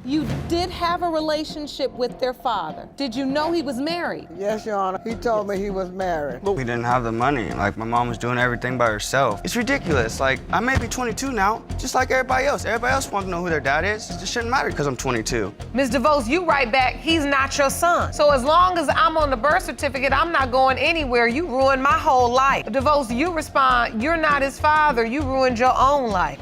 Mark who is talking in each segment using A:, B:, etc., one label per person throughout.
A: You did have a relationship with their father. Did you know he was married?
B: Yes, Your Honor. He told me he was married.
C: We didn't have the money. Like, my mom was doing everything by herself. It's ridiculous. Like, I may be 22 now, just like everybody else. Everybody else wants to know who their dad is. It shouldn't matter because I'm 22.
A: Ms. DeVos, you write back, he's not your son. So as long as I'm on the birth certificate, I'm not going anywhere. You ruined my whole life. DeVos, you respond, you're not his father. You ruined your own life.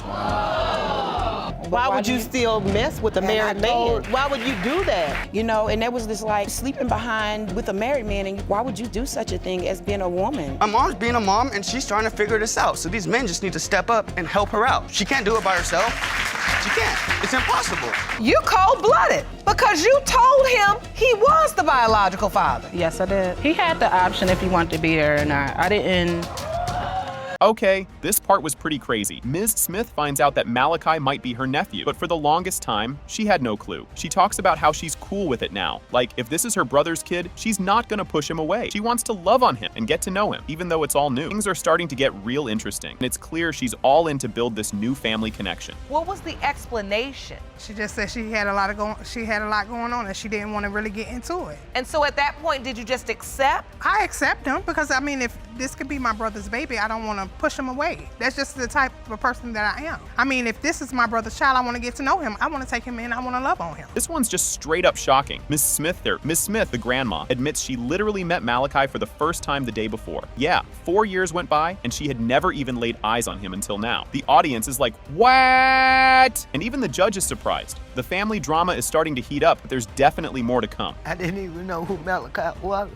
D: Why would you still mess with a married man? Why would you do that?
E: You know, and there was this like sleeping behind with a married man, and why would you do such a thing as being a woman?
C: My mom's being a mom, and she's trying to figure this out. So these men just need to step up and help her out. She can't do it by herself. She can't. It's impossible.
A: You cold-blooded because you told him he was the biological father.
E: Yes, I did. He had the option if he wanted to be there or not. I didn't.
F: Okay, this part was pretty crazy. Ms. Smith finds out that Malachi might be her nephew, but for the longest time, she had no clue. She talks about how she's cool with it now. Like, if this is her brother's kid, she's not gonna push him away. She wants to love on him and get to know him, even though it's all new. Things are starting to get real interesting, and it's clear she's all in to build this new family connection.
A: What was the explanation?
G: She just said she had a lot going on and she didn't want to really get into it.
A: And so at that point, did you just accept?
G: I accept him because, I mean, if this could be my brother's baby, I don't want to push him away. That's just the type of person that I am. I mean, if this is my brother's child, I want to get to know him. I want to take him in. I want to love on him.
F: This one's just straight up shocking. Miss Smith, the grandma, admits she literally met Malachi for the first time the day before. Yeah, 4 years went by and she had never even laid eyes on him until now. The audience is like, what? And even the judge is surprised. The family drama is starting to heat up, but there's definitely more to come.
B: I didn't even know who Malachi was.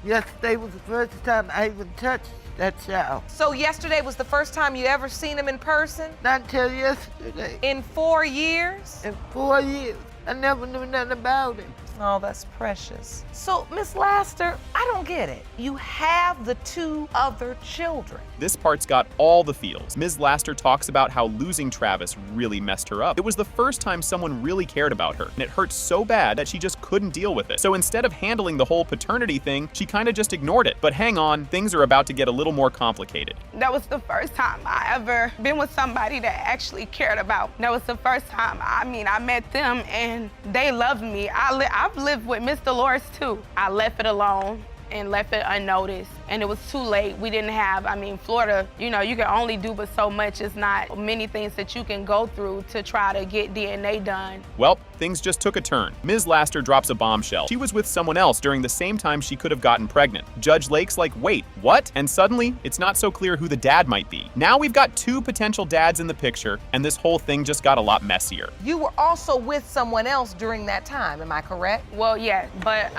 B: Yesterday was the first time I even touched that child.
A: So yesterday was the first time you ever seen him in person?
B: Not until yesterday.
A: In 4 years?
B: In 4 years. I never knew nothing about him.
A: Oh, that's precious. So, Miss Laster, I don't get it. You have the 2 other children.
F: This part's got all the feels. Ms. Laster talks about how losing Travis really messed her up. It was the first time someone really cared about her, and it hurt so bad that she just couldn't deal with it. So instead of handling the whole paternity thing, she kind of just ignored it. But hang on, things are about to get a little more complicated.
H: That was the first time I ever been with somebody that actually cared about. That was the first time, I met them and they loved me. I've lived with Miss Dolores too. I left it alone and left it unnoticed. And it was too late. We didn't have, Florida, you can only do but so much. It's not many things that you can go through to try to get DNA done.
F: Well, things just took a turn. Ms. Laster drops a bombshell. She was with someone else during the same time she could have gotten pregnant. Judge Lake's like, wait, what? And suddenly, it's not so clear who the dad might be. Now we've got 2 potential dads in the picture, and this whole thing just got a lot messier.
A: You were also with someone else during that time, am I correct?
H: Well, yeah, but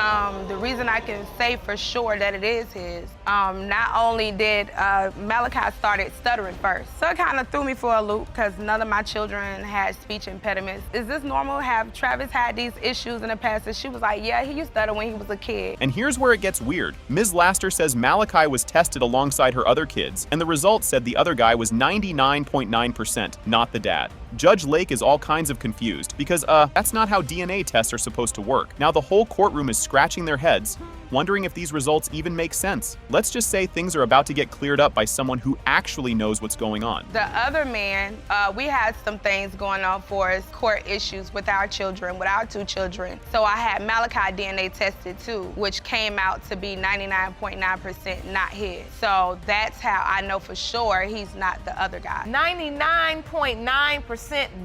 H: the reason I can say for sure that it is his, not only did Malachi started stuttering first, so it kind of threw me for a loop because none of my children had speech impediments. Is this normal? Have Travis had these issues in the past? And she was like, yeah, he used to stutter when he was a kid.
F: And here's where it gets weird. Ms. Laster says Malachi was tested alongside her other kids, and the results said the other guy was 99.9%, not the dad. Judge Lake is all kinds of confused because, that's not how DNA tests are supposed to work. Now the whole courtroom is scratching their heads, wondering if these results even make sense. Let's just say things are about to get cleared up by someone who actually knows what's going on.
H: The other man, we had some things going on for us, court issues with our children, with our 2 children. So I had Malachi DNA tested too, which came out to be 99.9% not his. So that's how I know for sure he's not the other guy.
A: 99.9%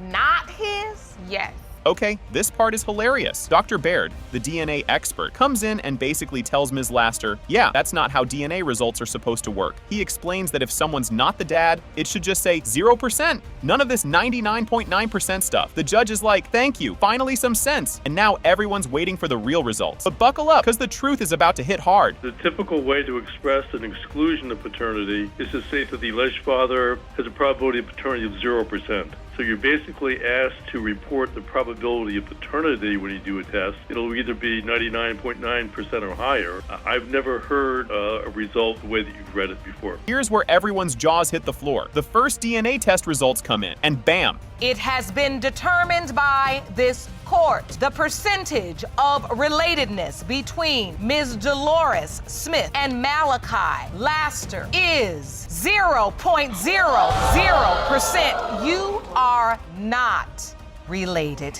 A: not his?
H: Yes.
F: Okay, this part is hilarious. Dr. Baird, the DNA expert, comes in and basically tells Ms. Laster, yeah, that's not how DNA results are supposed to work. He explains that if someone's not the dad, it should just say 0%. None of this 99.9% stuff. The judge is like, thank you, finally some sense. And now everyone's waiting for the real results. But buckle up, because the truth is about to hit hard.
I: The typical way to express an exclusion of paternity is to say that the alleged father has a probability of paternity of 0%. So you're basically asked to report the probability of paternity when you do a test. It'll either be 99.9% or higher. I've never heard a result the way that you've read it before.
F: Here's where everyone's jaws hit the floor. The first DNA test results come in, and bam.
A: It has been determined by this court. The percentage of relatedness between Ms. Dolores Smith and Malachi Laster is 0.00%. You are not related.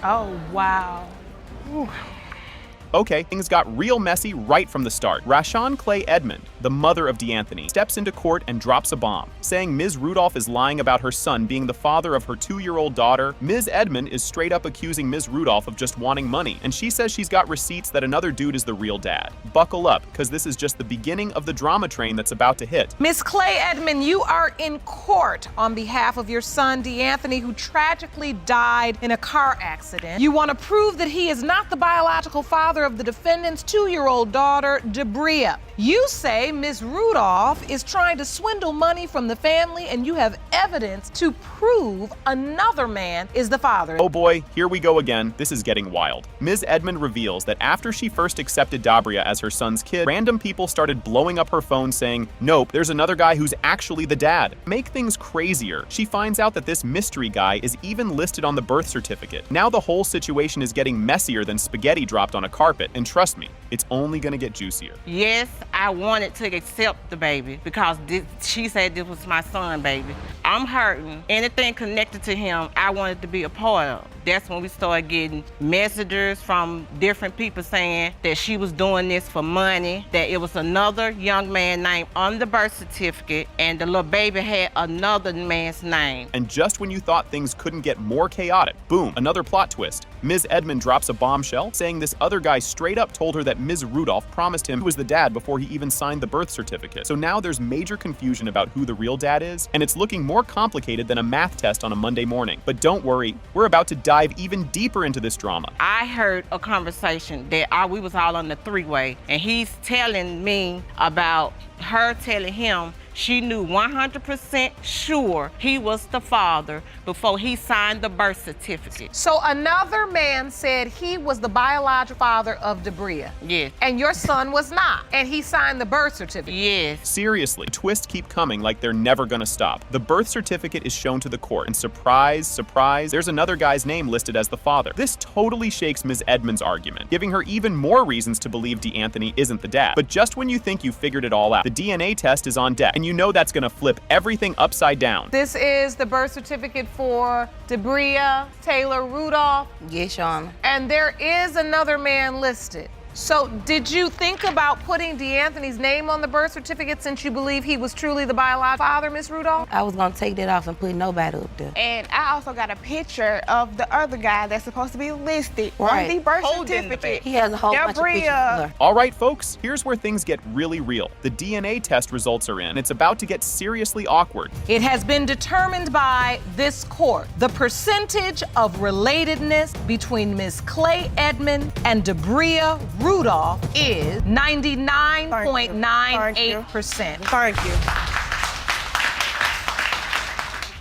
H: Oh, wow.
F: Okay, things got real messy right from the start. Rashawn Clay Edmond, the mother of DeAnthony, steps into court and drops a bomb, saying Ms. Rudolph is lying about her son being the father of her 2-year-old daughter. Ms. Edmond is straight up accusing Ms. Rudolph of just wanting money, and she says she's got receipts that another dude is the real dad. Buckle up, because this is just the beginning of the drama train that's about to hit.
A: Miss Clay Edmond, you are in court on behalf of your son, DeAnthony, who tragically died in a car accident. You want to prove that he is not the biological father of the defendant's 2-year-old daughter, Debria. You say Ms. Rudolph is trying to swindle money from the family, and you have evidence to prove another man is the father.
F: Oh boy, here we go again. This is getting wild. Ms. Edmond reveals that after she first accepted Dabria as her son's kid, random people started blowing up her phone saying, nope, there's another guy who's actually the dad. Make things crazier, she finds out that this mystery guy is even listed on the birth certificate. Now the whole situation is getting messier than spaghetti dropped on a carpet, and trust me, it's only gonna get juicier.
J: Yes, I wanted to accept the baby because she said this was my son, baby. I'm hurting. Anything connected to him, I wanted to be a part of. That's when we started getting messages from different people saying that she was doing this for money, that it was another young man named on the birth certificate, and the little baby had another man's name.
F: And just when you thought things couldn't get more chaotic, boom, another plot twist. Ms. Edmond drops a bombshell, saying this other guy straight up told her that Ms. Rudolph promised him he was the dad before he even signed the birth certificate. So now there's major confusion about who the real dad is, and it's looking more complicated than a math test on a Monday morning. But don't worry, we're about to dive even deeper into this drama.
J: I heard a conversation that we was all on the three-way, and he's telling me about her telling him she knew 100% sure he was the father before he signed the birth certificate.
A: So another man said he was the biological father of Debria.
J: Yes.
A: And your son was not. And he signed the birth certificate.
J: Yes.
F: Seriously, twists keep coming like they're never gonna stop. The birth certificate is shown to the court, and surprise, surprise, there's another guy's name listed as the father. This totally shakes Ms. Edmond's argument, giving her even more reasons to believe DeAnthony isn't the dad. But just when you think you figured it all out, the DNA test is on deck, and you know that's gonna flip everything upside down.
A: This is the birth certificate for Debria Taylor Rudolph.
K: Yes, Your Honor.
A: And there is another man listed. So did you think about putting DeAnthony's name on the birth certificate since you believe he was truly the biological father, Miss Rudolph?
K: I was gonna take that off and put nobody up there.
H: And I also got a picture of the other guy that's supposed to be listed on the birth certificate.
K: He has a whole bunch of pictures of her.
F: All right, folks, here's where things get really real. The DNA test results are in, and it's about to get seriously awkward.
A: It has been determined by this court. The percentage of relatedness between Miss Clay Edmond and Debria Rudolph is 99.98%.
D: Thank you.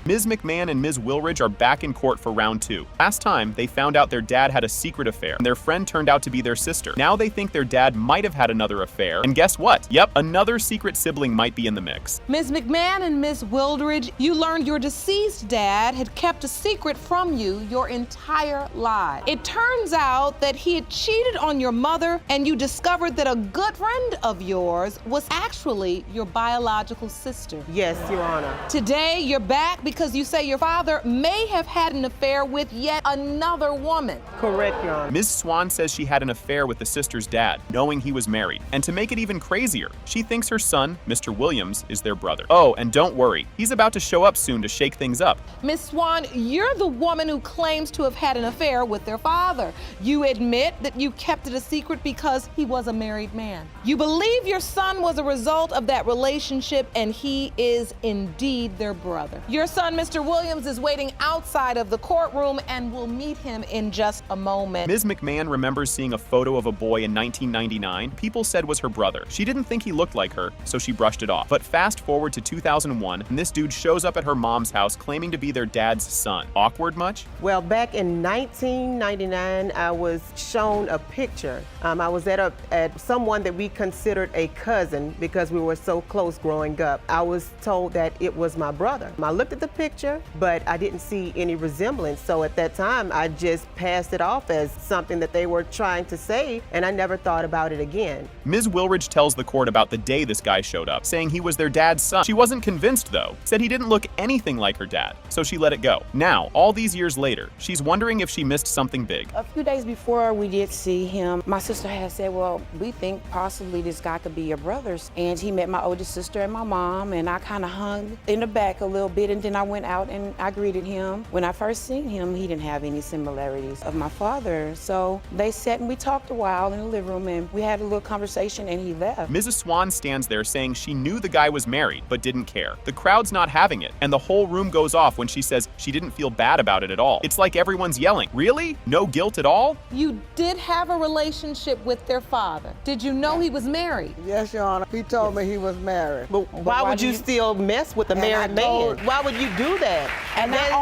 F: Ms. McMahon and Ms. Wilridge are back in court for round 2. Last time, they found out their dad had a secret affair, and their friend turned out to be their sister. Now they think their dad might have had another affair, and guess what? Yep, another secret sibling might be in the mix.
L: Ms. McMahon and Ms. Wilridge, you learned your deceased dad had kept a secret from you your entire life. It turns out that he had cheated on your mother, and you discovered that a good friend of yours was actually your biological sister.
D: Yes, Your Honor.
L: Today, you're back because you say your father may have had an affair with yet another woman.
D: Correct, Your Honor.
F: Ms. Swan says she had an affair with the sister's dad, knowing he was married. And to make it even crazier, she thinks her son, Mr. Williams, is their brother. Oh, and don't worry, he's about to show up soon to shake things up.
L: Miss Swan, you're the woman who claims to have had an affair with their father. You admit that you kept it a secret because he was a married man. You believe your son was a result of that relationship, and he is indeed their brother. Your son, Mr. Williams, is waiting outside of the courtroom, and we'll meet him in just a moment.
F: Ms. McMahon remembers seeing a photo of a boy in 1999 people said was her brother. She didn't think he looked like her, so she brushed it off. But fast forward to 2001, and this dude shows up at her mom's house claiming to be their dad's son. Awkward much?
D: Well, back in 1999, I was shown a picture. I was at someone that we considered a cousin because we were so close growing up. I was told that it was my brother. I looked at the picture, but I didn't see any resemblance. So at that time, I just passed it off as something that they were trying to say, and I never thought about it again.
F: Ms. Wilridge tells the court about the day this guy showed up, saying he was their dad's son. She wasn't convinced, though, said he didn't look anything like her dad, so she let it go. Now, all these years later, she's wondering if she missed something big.
E: A few days before we did see him, my sister had said, well, we think possibly this guy could be your brother's. And he met my oldest sister and my mom, and I kind of hung in the back a little bit, and then I went out and I greeted him. When I first seen him, he didn't have any similarities of my father. So they sat and we talked a while in the living room, and we had a little conversation, and he left.
F: Mrs. Swan stands there saying she knew the guy was married, but didn't care. The crowd's not having it, and the whole room goes off when she says she didn't feel bad about it at all. It's like everyone's yelling, really? No guilt at all?
L: You did have a relationship with their father. Did you know he was married?
B: Yes, Your Honor. He told me he was married.
D: But why would you still mess with a married man? Why would you do that?
E: And not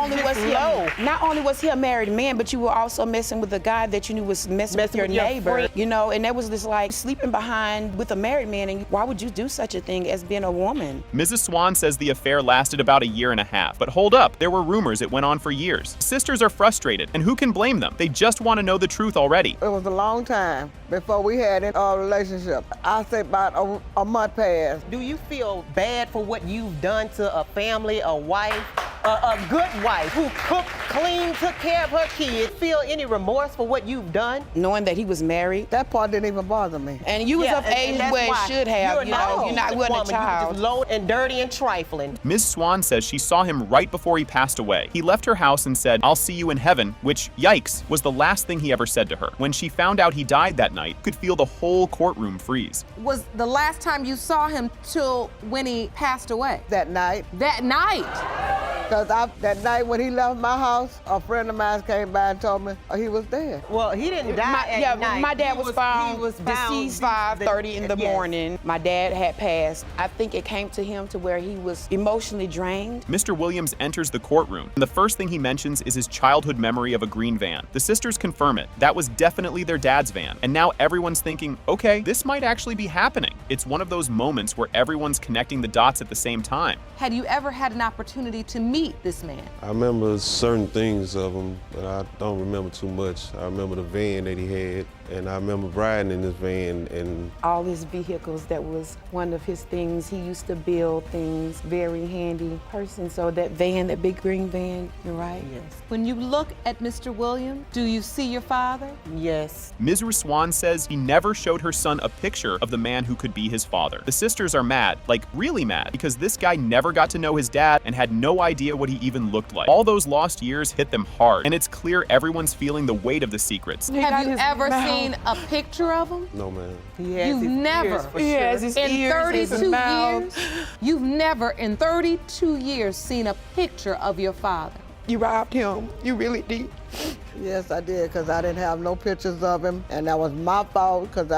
E: only was he a married man, but you were also messing with a guy that you knew was messing with your neighbor. You know, and that was just like sleeping behind with a married man, and why would you do such a thing as being a woman?
F: Mrs. Swan says the affair lasted about a year and a half. But hold up, there were rumors it went on for years. Sisters are frustrated, and who can blame them? They just want to know the truth already.
B: It was a long time before we had a relationship. I say about a month passed.
D: Do you feel bad for what you've done to a family, a wife, a good wife who cooked, cleaned, took care of her kids? Feel any remorse for what you've done?
E: Knowing that he was married?
B: That part didn't even bother me.
E: And you was of age where it should have, you know, you're not wasn't a child.
D: You're just low and dirty and trifling.
F: Ms. Swan says she saw him right before he passed away. He left her house and said, "I'll see you in heaven," which, yikes, was the last thing he ever said to her. When she found out he died that night, you could feel the whole courtroom freeze.
L: Was the last time you saw him till when he passed away?
B: That night.
L: That night?
B: Because that night when he left my house, a friend of mine came by and told me he was dead.
D: Well, he didn't die at night.
E: My dad was found deceased 5:30 in the morning. My dad had passed. I think it came to him to where he was emotionally drained.
F: Mr. Williams enters the courtroom, and the first thing he mentions is his childhood memory of a green van. The sisters confirm it. That was definitely their dad's van. And now everyone's thinking, okay, this might actually be happening. It's one of those moments where everyone's connecting the dots at the same time.
L: Had you ever had an opportunity to meet this man?
M: I remember certain things of him, but I don't remember too much. I remember the van that he had, and I remember riding in this van. And
E: all his vehicles, that was one of his things. He used to build things, very handy person. So that van, that big green van, you're right.
D: Yes.
L: When you look at Mr. Williams, do you see your father?
D: Yes.
F: Ms. Swan says he never showed her son a picture of the man who could be his father. The sisters are mad, like really mad, because this guy never got to know his dad and had no idea what he even looked like. All those lost years hit them hard, and it's clear everyone's feeling the weight of the secrets.
L: Have you ever seen a picture of him?
M: no, man.
L: You've never,
E: He has his
L: in
E: ears,
L: 32
E: his mouth.
L: years, you've never in 32 years seen a picture of your father.
E: You robbed him. You really did.
B: Yes, I did, because I didn't have no pictures of him, and that was my fault, because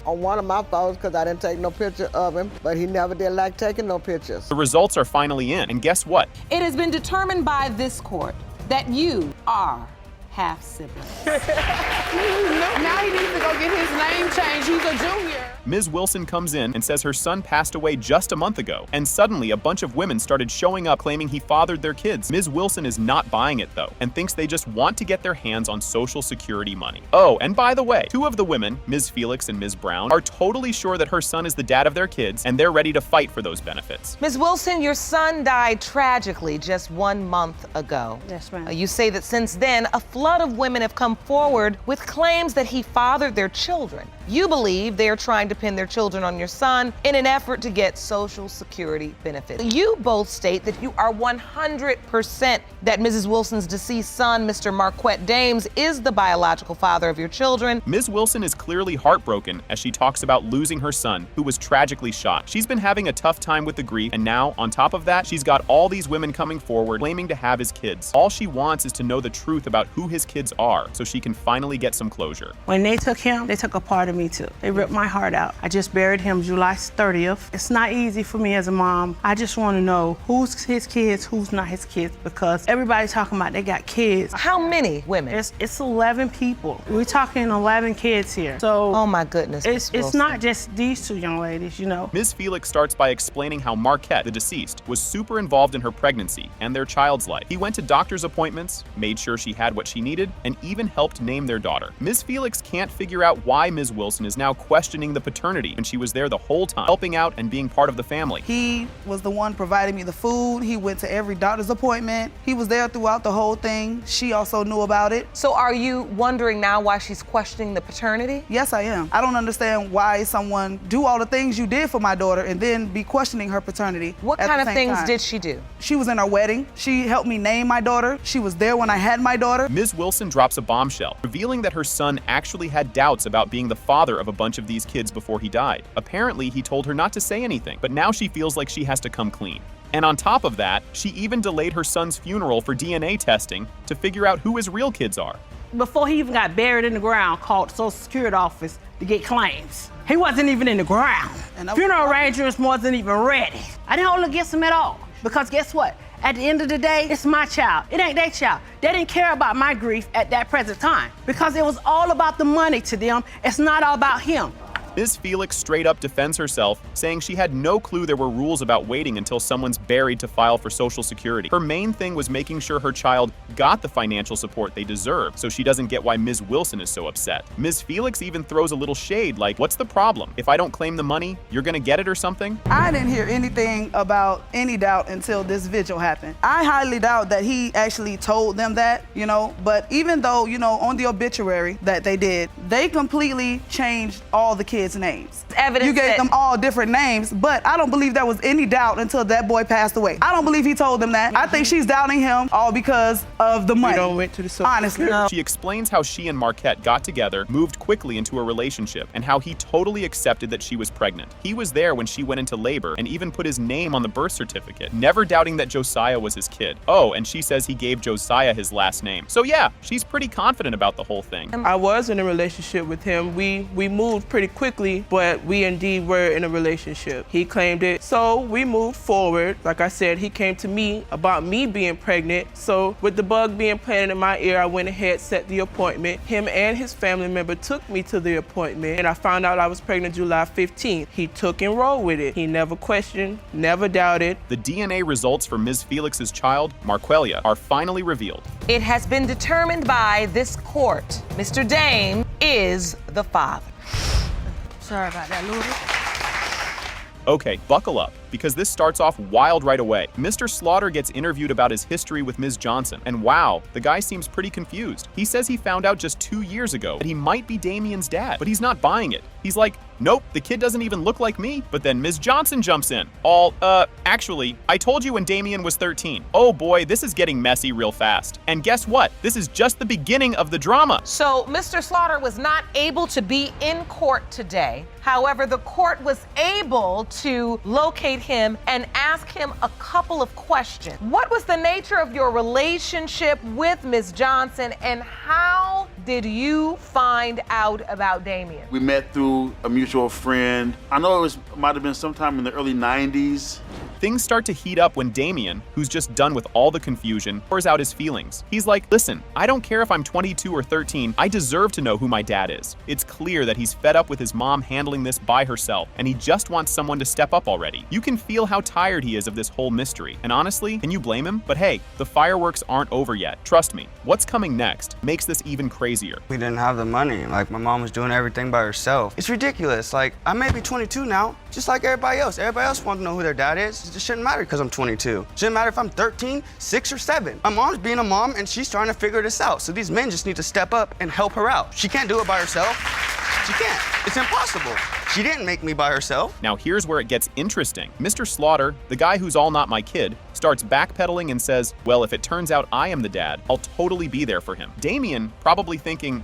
B: one of my faults, because I didn't take no picture of him, but he never did like taking no pictures.
F: The results are finally in, and guess what?
L: It has been determined by this court that you are half siblings.
E: Now he needs to go get his name changed. He's a junior.
F: Ms. Wilson comes in and says her son passed away just a month ago, and suddenly a bunch of women started showing up claiming he fathered their kids. Ms. Wilson is not buying it though, and thinks they just want to get their hands on Social Security money. Oh, and by the way, two of the women, Ms. Felix and Ms. Brown, are totally sure that her son is the dad of their kids, and they're ready to fight for those benefits.
A: Ms. Wilson, your son died tragically just 1 month ago.
E: Yes, ma'am.
A: You say that since then, a flood of women have come forward with claims that he fathered their children. You believe they are trying to pin their children on your son in an effort to get Social Security benefits. You both state that you are 100% that Mrs. Wilson's deceased son, Mr. Marquette Dames, is the biological father of your children.
F: Ms. Wilson is clearly heartbroken as she talks about losing her son, who was tragically shot. She's been having a tough time with the grief, and now, on top of that, she's got all these women coming forward claiming to have his kids. All she wants is to know the truth about who his kids are, so she can finally get some closure.
K: When they took him, they took a part of me too. They ripped my heart out.
N: out. I just buried him July 30th. It's not easy for me as a mom. I just want to know who's his kids, who's not his kids, because everybody's talking about they got kids.
A: How many women?
N: It's 11 people. We're talking 11 kids here. So
A: oh my goodness.
N: It's not just these two young ladies, you know.
F: Ms. Felix starts by explaining how Marquette, the deceased, was super involved in her pregnancy and their child's life. He went to doctor's appointments, made sure she had what she needed, and even helped name their daughter. Ms. Felix can't figure out why Ms. Wilson is now questioning the paternity when she was there the whole time, helping out and being part of the family.
O: He was the one providing me the food. He went to every doctor's appointment. He was there throughout the whole thing. She also knew about it.
A: So are you wondering now why she's questioning the paternity?
O: Yes, I am. I don't understand why someone do all the things you did for my daughter and then be questioning her paternity.
A: What kind of things did she do?
O: She was in our wedding. She helped me name my daughter. She was there when I had my daughter.
F: Ms. Wilson drops a bombshell, revealing that her son actually had doubts about being the father of a bunch of these kids before he died. Apparently, he told her not to say anything, but now she feels like she has to come clean. And on top of that, she even delayed her son's funeral for DNA testing to figure out who his real kids are.
N: Before he even got buried in the ground, called the Social Security office to get claims. He wasn't even in the ground. Funeral arrangements wasn't even ready. I didn't hold it against him at all, because guess what? At the end of the day, it's my child. It ain't their child. They didn't care about my grief at that present time because it was all about the money to them. It's not all about him.
F: Ms. Felix straight up defends herself, saying she had no clue there were rules about waiting until someone's buried to file for Social Security. Her main thing was making sure her child got the financial support they deserve, so she doesn't get why Ms. Wilson is so upset. Ms. Felix even throws a little shade like, what's the problem? If I don't claim the money, you're gonna get it or something?
O: I didn't hear anything about any doubt until this vigil happened. I highly doubt that he actually told them that, you know, but even though, you know, on the obituary that they did, they completely changed all the kids' names.
A: Evidence
O: you gave them all different names, but I don't believe there was any doubt until that boy passed away. I don't believe he told them that. I think she's doubting him all because of the money. Honestly.
F: She explains how she and Marquette got together, moved quickly into a relationship, and how he totally accepted that she was pregnant. He was there when she went into labor and even put his name on the birth certificate, never doubting that Josiah was his kid. Oh, and she says he gave Josiah his last name. So yeah, she's pretty confident about the whole thing.
P: I was in a relationship with him. We moved pretty quickly, but we indeed were in a relationship. He claimed it, so we moved forward. Like I said, he came to me about me being pregnant, so with the bug being planted in my ear, I went ahead, set the appointment. Him and his family member took me to the appointment, and I found out I was pregnant July 15th. He took and rolled with it. He never questioned, never doubted.
F: The DNA results for Ms. Felix's child, Marquelia, are finally revealed.
A: It has been determined by this court, Mr. Dame is the father.
N: Sorry about that, Louis.
F: Okay, buckle up, because this starts off wild right away. Mr. Slaughter gets interviewed about his history with Ms. Johnson, and wow, the guy seems pretty confused. He says he found out just 2 years ago that he might be Damien's dad, but he's not buying it. He's like, nope, the kid doesn't even look like me. But then Ms. Johnson jumps in. Actually, I told you when Damien was 13. Oh boy, this is getting messy real fast. And guess what? This is just the beginning of the drama.
A: So Mr. Slaughter was not able to be in court today. However, the court was able to locate him and ask him a couple of questions. What was the nature of your relationship with Ms. Johnson, and how did you find out about Damien?
Q: We met through a mutual friend. I know it might have been sometime in the early 90s.
F: Things start to heat up when Damien, who's just done with all the confusion, pours out his feelings. He's like, listen, I don't care if I'm 22 or 13, I deserve to know who my dad is. It's clear that he's fed up with his mom handling this by herself, and he just wants someone to step up already. You can feel how tired he is of this whole mystery, and honestly, can you blame him? But hey, the fireworks aren't over yet. Trust me, what's coming next makes this even crazier.
C: We didn't have the money. Like, my mom was doing everything by herself. It's ridiculous. Like, I may be 22 now, just like everybody else. Everybody else wants to know who their dad is. It just shouldn't matter because I'm 22. Shouldn't matter if I'm 13, 6, or 7. My mom's being a mom, and she's trying to figure this out. So these men just need to step up and help her out. She can't do it by herself. She can't. It's impossible. She didn't make me by herself.
F: Now here's where it gets interesting. Mr. Slaughter, the guy who's all not my kid, starts backpedaling and says, well, if it turns out I am the dad, I'll totally be there for him. Damien, probably thinking,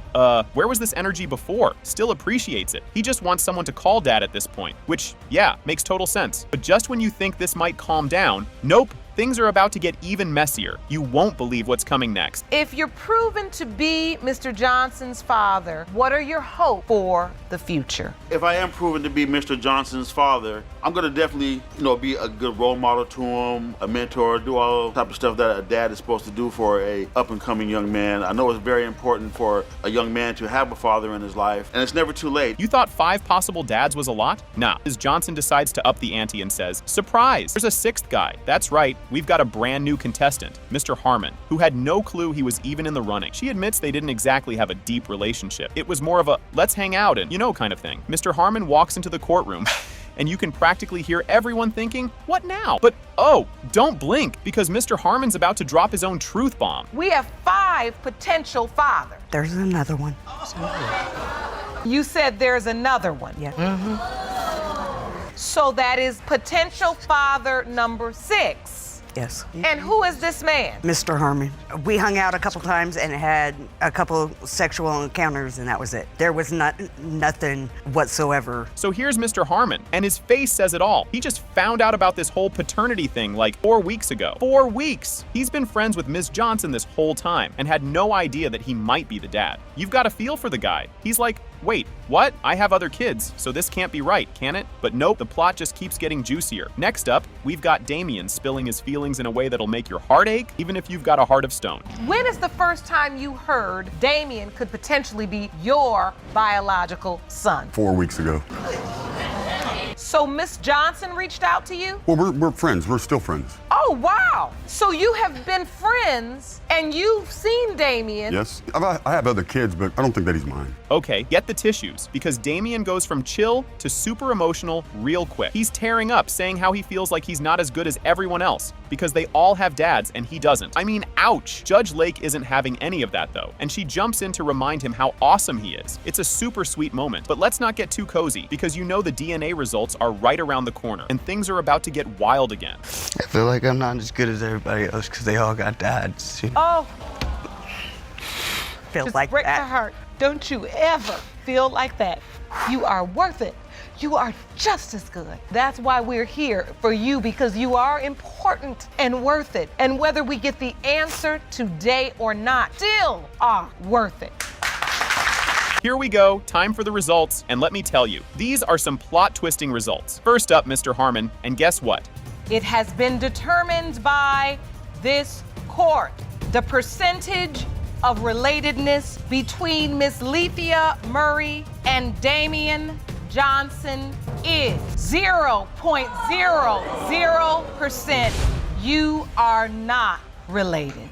F: where was this energy before? Still appreciates it. He just wants someone to call dad at this point, which, yeah, makes total sense. But just when you think this might calm down, nope, things are about to get even messier. You won't believe what's coming next.
A: If you're proven to be Mr. Johnson's father, what are your hopes for the future?
Q: If I am proven to be Mr. Johnson's father, I'm gonna definitely, be a good role model to him, a mentor, do all type of stuff that a dad is supposed to do for a up-and-coming young man. I know it's very important for a young man to have a father in his life, and it's never too late.
F: You thought 5 possible dads was a lot? Nah. Ms. Johnson decides to up the ante and says, surprise, there's a 6th guy. That's right, we've got a brand new contestant, Mr. Harmon, who had no clue he was even in the running. She admits they didn't exactly have a deep relationship. It was more of a, let's hang out and kind of thing. Mr. Harmon walks into the courtroom and you can practically hear everyone thinking, what now? But oh, don't blink, because Mr. Harmon's about to drop his own truth bomb.
A: We have 5 potential fathers.
R: There's another one.
A: You said there's another one.
R: Yeah.
A: So that is potential father number 6.
R: Yes.
A: And who is this man?
R: Mr. Harmon. We hung out a couple times and had a couple sexual encounters, and that was it. There was nothing whatsoever.
F: So here's Mr. Harmon, and his face says it all. He just found out about this whole paternity thing like 4 weeks ago. 4 weeks! He's been friends with Ms. Johnson this whole time and had no idea that he might be the dad. You've got to feel for the guy. He's like, wait, what? I have other kids, so this can't be right, can it? But nope, the plot just keeps getting juicier. Next up, we've got Damien spilling his feelings in a way that'll make your heart ache, even if you've got a heart of stone.
A: When is the first time you heard Damien could potentially be your biological son?
S: 4 weeks ago.
A: So Miss Johnson reached out to you?
S: Well, we're friends. We're still friends.
A: Oh, wow. So you have been friends and you've seen Damien.
S: Yes. I have other kids, but I don't think that he's mine.
F: Okay, get the tissues, because Damien goes from chill to super emotional real quick. He's tearing up, saying how he feels like he's not as good as everyone else, because they all have dads and he doesn't. I mean, ouch. Judge Lake isn't having any of that though, and she jumps in to remind him how awesome he is. It's a super sweet moment, but let's not get too cozy, because you know the DNA results are right around the corner, and things are about to get wild again.
C: I feel like I'm not as good as everybody else because they all got dads.
A: Oh.
R: Feels
A: Just
R: like
A: break
R: that.
A: my heart. Don't you ever feel like that. You are worth it. You are just as good. That's why we're here for you, because you are important and worth it. And whether we get the answer today or not, still are worth it.
F: Here we go, time for the results, and let me tell you, these are some plot-twisting results. First up, Mr. Harmon, and guess what?
A: It has been determined by this court. The percentage of relatedness between Miss Lethea Murray and Damien Johnson is 0.00%. You are not related.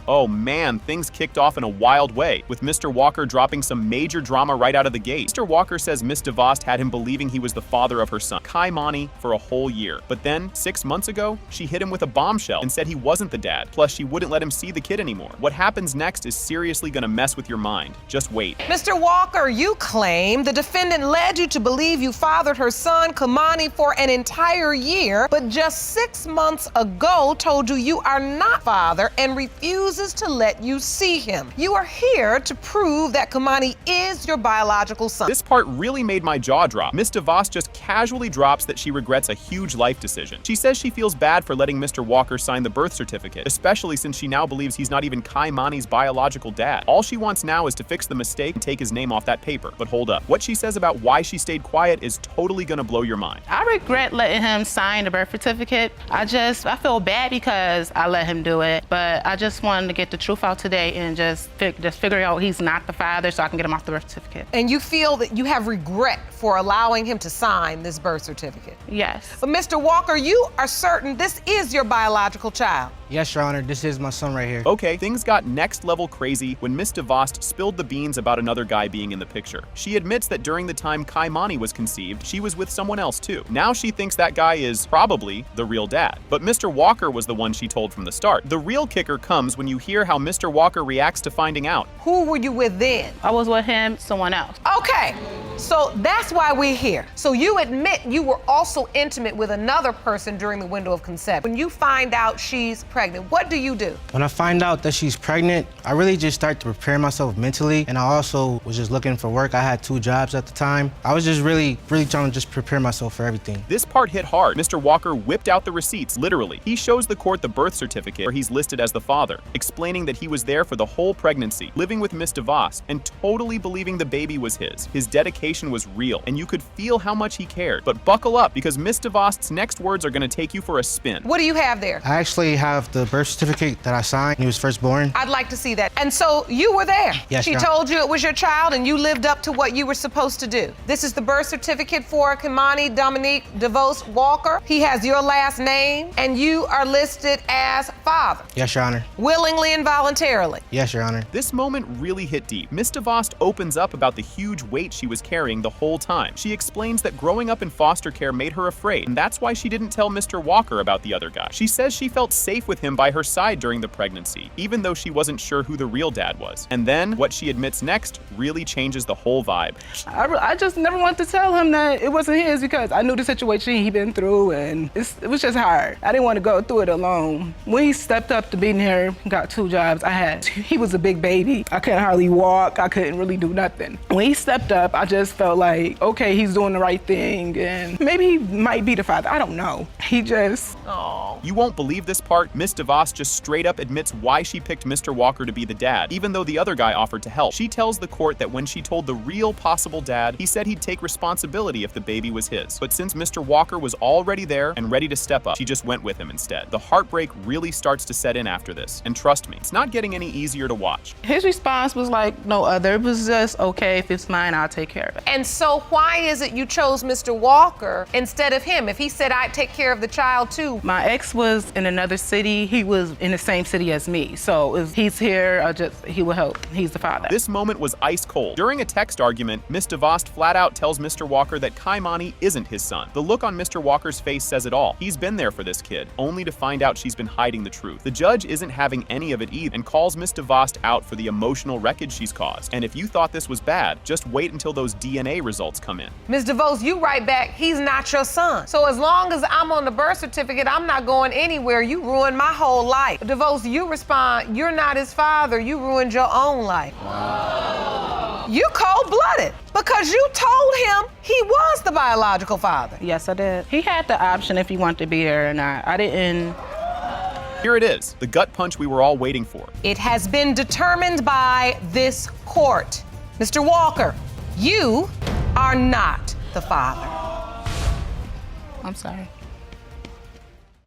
F: Oh man, things kicked off in a wild way, with Mr. Walker dropping some major drama right out of the gate. Mr. Walker says Miss DeVos had him believing he was the father of her son, Kai Mani, for a whole year. But then, 6 months ago, she hit him with a bombshell and said he wasn't the dad. Plus, she wouldn't let him see the kid anymore. What happens next is seriously gonna mess with your mind. Just wait.
A: Mr. Walker, you claim the defendant led you to believe you fathered her son, Kamani, for an entire year, but just 6 months ago told you you are not father and refuses to let you see him. You are here to prove that Kamani is your biological son.
F: This part really made my jaw drop. Miss DeVos just casually drops that she regrets a huge life decision. She says she feels bad for letting Mr. Walker sign the birth certificate, especially since she now believes he's not even Kai Mani's biological dad. All she wants now is to fix the mistake and take his name off that paper. But hold up. What she says about why she stayed quiet is totally gonna blow your mind.
H: I regret letting him sign the birth certificate. I feel bad because I let him do it, but I just wanted to get the truth out today and just figure out he's not the father so I can get him off the birth certificate.
A: And you feel that you have regret for allowing him to sign this birth certificate?
H: Yes.
A: But Mr. Walker, you are certain this is your biological child?
T: Yes, Your Honor, this is my son right here.
F: Okay, things got next level crazy when Miss DeVos spilled the beans about another guy being in the picture. She admits that during the time Kai Mani was conceived, she was with someone else too. Now she thinks that guy is probably the real dad. But Mr. Walker was the one she told from the start. The real kicker comes when you hear how Mr. Walker reacts to finding out.
A: Who were you with then?
H: I was with him, someone else.
A: Okay, So that's why we're here. So you admit you were also intimate with another person during the window of consent. When you find out she's pregnant, what do you do?
T: When I find out that she's pregnant, I really just start to prepare myself mentally, and I also was just looking for work. I had 2 jobs at the time. I was just really trying to just prepare myself for everything.
F: This part hit hard. Mr. Walker whipped out the receipts, literally. He shows the court the birth certificate where he's listed as the father, explaining that he was there for the whole pregnancy, living with Miss DeVos, and totally believing the baby was his. His dedication was real, and you could feel how much he cared. But buckle up, because Miss DeVos's next words are gonna take you for a spin.
A: What do you have there?
T: I actually have the birth certificate that I signed when he was first born.
A: I'd like to see that. And so you were there.
T: Yes,
A: she
T: Your Honor.
A: told you it was your child and you lived up to what you were supposed to do. This is the birth certificate for Kimani Dominique DeVos Walker. He has your last name and you are listed as father.
T: Yes, Your Honor.
A: Willingly and voluntarily.
T: Yes, Your Honor.
F: This moment really hit deep. Miss DeVos opens up about the huge weight she was carrying the whole time. She explains that growing up in foster care made her afraid, and that's why she didn't tell Mr. Walker about the other guy. She says she felt safe with him by her side during the pregnancy, even though she wasn't sure who the real dad was. And then, what she admits next really changes the whole vibe.
P: I just never wanted to tell him that it wasn't his because I knew the situation he'd been through and it was just hard. I didn't want to go through it alone. When he stepped up to being here, got 2 jobs, he was a big baby. I couldn't hardly walk, I couldn't really do nothing. When he stepped up, I just felt like, okay, he's doing the right thing and maybe he might be the father, I don't know. He just,
F: You won't believe this part, Miss DeVos just straight up admits why she picked Mr. Walker to be the dad, even though the other guy offered to help. She tells the court that when she told the real possible dad, he said he'd take responsibility if the baby was his. But since Mr. Walker was already there and ready to step up, she just went with him instead. The heartbreak really starts to set in after this, and trust me, it's not getting any easier to watch.
P: his response was like no other. It was just, okay, if it's mine, I'll take care of it.
A: And so why is it you chose Mr. Walker instead of him? If he said I'd take care of the child too.
P: My ex was in another city. He was in the same city as me. So if he's here, he will help. He's the father.
F: This moment was ice cold. During a text argument, Miss DeVos flat out tells Mr. Walker that Kimani isn't his son. The look on Mr. Walker's face says it all. He's been there for this kid, only to find out she's been hiding the truth. The judge isn't having any of it either and calls Miss DeVos out for the emotional wreckage she's caused. And if you thought this was bad, just wait until those DNA results come in.
A: Ms. DeVos, you write back, he's not your son. So as long as I'm on the birth certificate, I'm not going anywhere. You ruined my whole life. DeVos, you respond, you're not his father. You ruined your own life. Wow. You cold-blooded because you told him he was the biological father.
P: Yes, I did. He had the option if he wanted to be there or not. I didn't.
F: Here it is, the gut punch we were all waiting for.
A: It has been determined by this court. Mr. Walker, you are not the father.
P: I'm sorry.